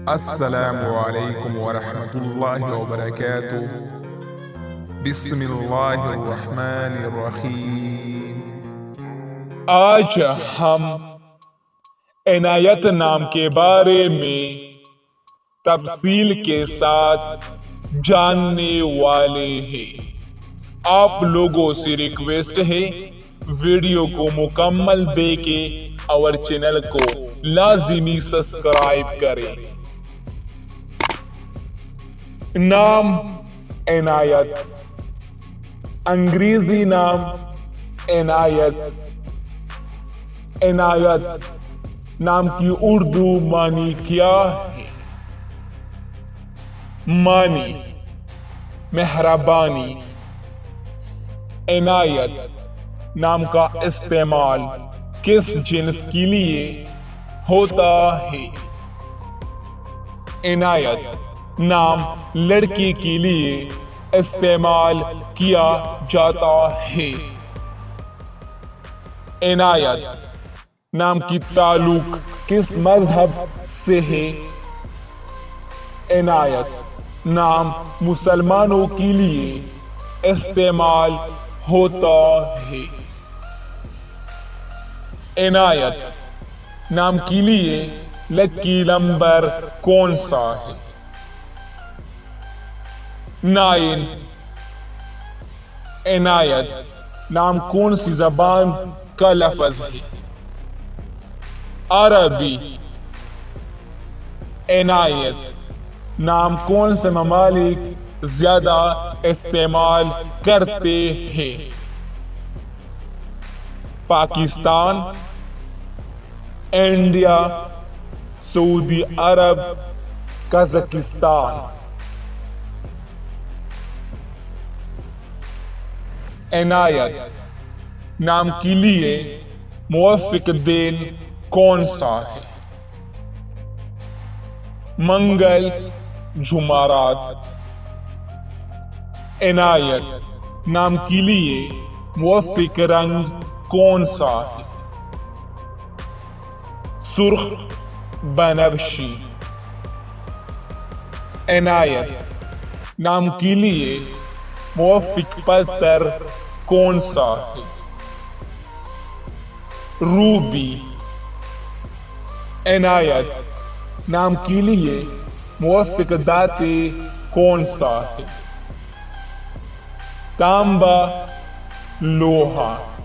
السلام علیکم ورحمۃ اللہ وبرکاتہ۔ بسم اللہ الرحمن الرحیم۔ آج ہم عنایت نام کے بارے میں تفصیل کے ساتھ جاننے والے ہیں۔ آپ لوگوں سے ریکویسٹ ہے ویڈیو کو مکمل دیکھیں اور چینل کو لازمی سبسکرائب کریں۔ نام عنایت، انگریزی نام عنایت۔ عنایت نام کی اردو معنی کیا ہے؟ معنی مہربانی۔ عنایت نام کا استعمال کس جنس کے لیے ہوتا ہے؟ عنایت نام لڑکی کے لیے استعمال کیا جاتا ہے۔ عنایت نام کی تعلق کس مذہب سے ہے؟ عنایت نام مسلمانوں کے لیے استعمال ہوتا ہے۔ عنایت نام کے لیے لکی نمبر کون سا ہے؟ 9۔ عنایت نام کون سی زبان کا لفظ ہے؟ عربی۔ عنایت نام کون سے ممالک زیادہ استعمال کرتے ہیں؟ پاکستان، انڈیا، سعودی عرب، قزاقستان۔ عنایت نام کے لیے موافق دن کون سا ہے؟ منگل، جمعرات۔ عنایت نام کے لیے موافق رنگ کون سا ہے؟ سرخ، بنفشی۔ عنایت نام کے لیے موافق پتھر کون سا ہے؟ روبی۔ عنایت نام کے لیے موافق دھاتیں کون سا ہے؟ تانبا، لوہا۔